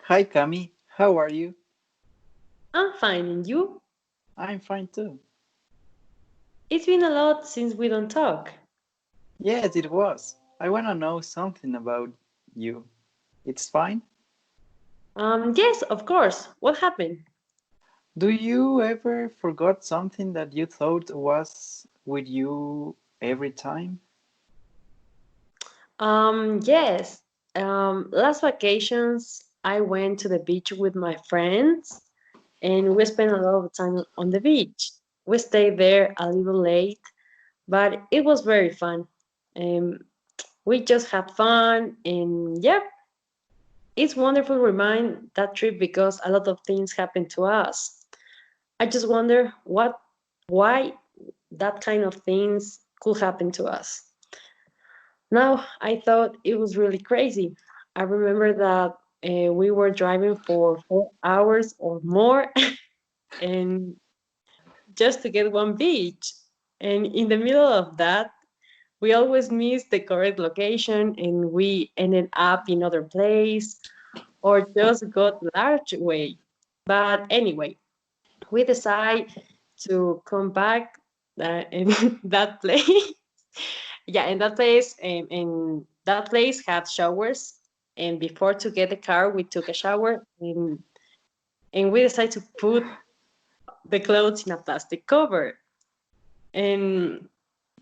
Hi Cami, how are you? I'm fine, and you? I'm fine too. It's been a lot since we don't talk. Yes, it was. I want to know something about you. It's fine? Yes, of course. What happened? Do you ever forgot something that you thought was with you every time? Yes. Last vacations, I went to the beach with my friends, and we spent a lot of time on the beach. We stayed there a little late, but it was very fun. Um, we just had fun, and yeah, it's wonderful to remind that trip because a lot of things happened to us. I just wonder why that kind of things could happen to us. Now, I thought it was really crazy. I remember that we were driving for 4 hours or more and just to get one beach. And in the middle of that, we always missed the correct location and we ended up in other place or just got large way. But anyway, we decide to come back in that place. Yeah, in that place, and that place had showers. And before to get the car, we took a shower and we decided to put the clothes in a plastic cover. And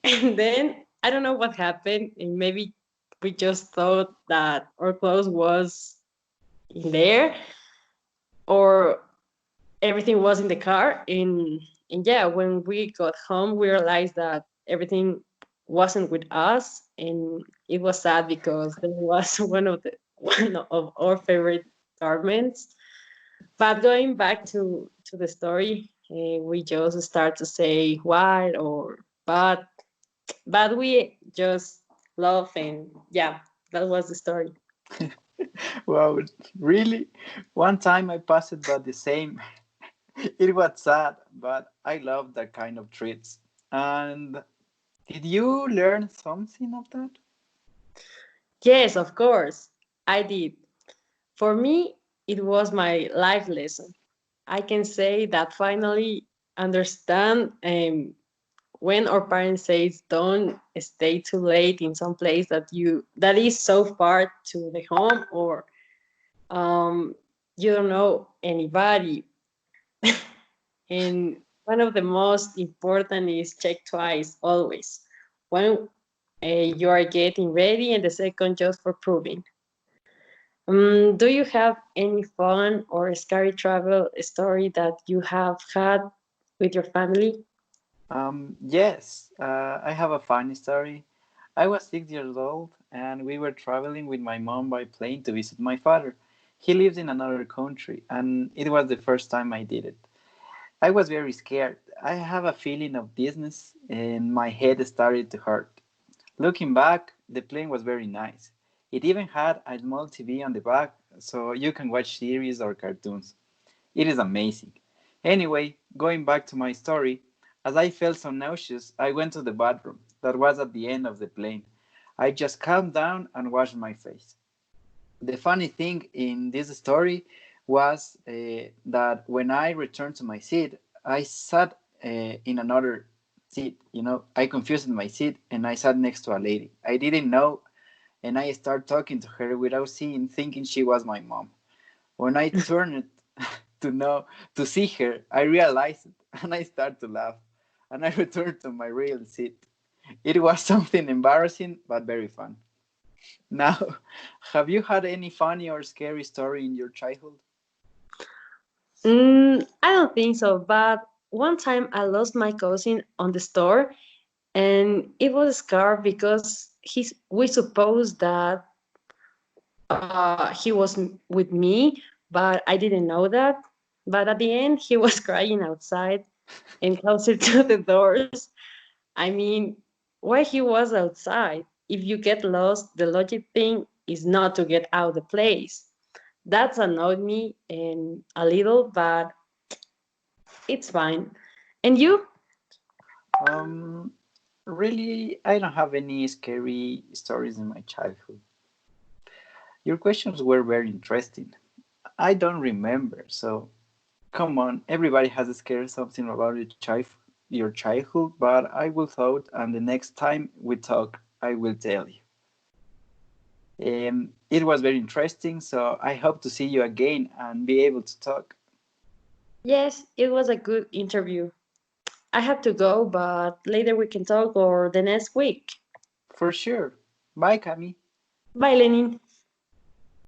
and then I don't know what happened, and maybe we just thought that our clothes was in there, or everything was in the car. And yeah, when we got home, we realized that everything wasn't with us, and it was sad because there was one of our favorite garments. But going back to the story, we just start to say what or but we just love, and yeah, that was the story. Wow, really? One time I passed by the same. It was sad, but I love that kind of treats. And did you learn something of that? Yes, of course, I did. For me, it was my life lesson. I can say that finally understand when our parents says don't stay too late in some place that is so far to the home, or um, you don't know anybody. And one of the most important is check twice always. One, you are getting ready, and the second just for proving. Do you have any fun or scary travel story that you have had with your family? Yes, I have a funny story. I was 6 years old and we were traveling with my mom by plane to visit my father. He lives in another country and it was the first time I did it. I was very scared. I have a feeling of dizziness and my head started to hurt. Looking back, the plane was very nice. It even had a small TV on the back so you can watch series or cartoons. It is amazing. Anyway, going back to my story, as I felt so nauseous, I went to the bathroom that was at the end of the plane. I just calmed down and washed my face. The funny thing in this story was that when I returned to my seat, I sat in another seat. I confused my seat and I sat next to a lady. I didn't know, and I started talking to her without seeing, thinking she was my mom. When I turned to know to see her, I realized it, and I started to laugh, and I returned to my real seat. It was something embarrassing but very fun. Now, have you had any funny or scary story in your childhood? I don't think so, but one time I lost my cousin on the store, and it was scared because we supposed that he was with me, but I didn't know that. But at the end, he was crying outside and closer to the doors. I mean, why he was outside? If you get lost, the logic thing is not to get out the place. That's annoyed me and a little, but it's fine. And you? Um, Really, I don't have any scary stories in my childhood. Your questions were very interesting. I don't remember. So come on, everybody has scared something about your childhood, but I will thought, and the next time we talk, I will tell you. It was very interesting, so I hope to see you again and be able to talk. Yes, it was a good interview. I have to go, but later we can talk or the next week. For sure. Bye, Cami. Bye, Lenin.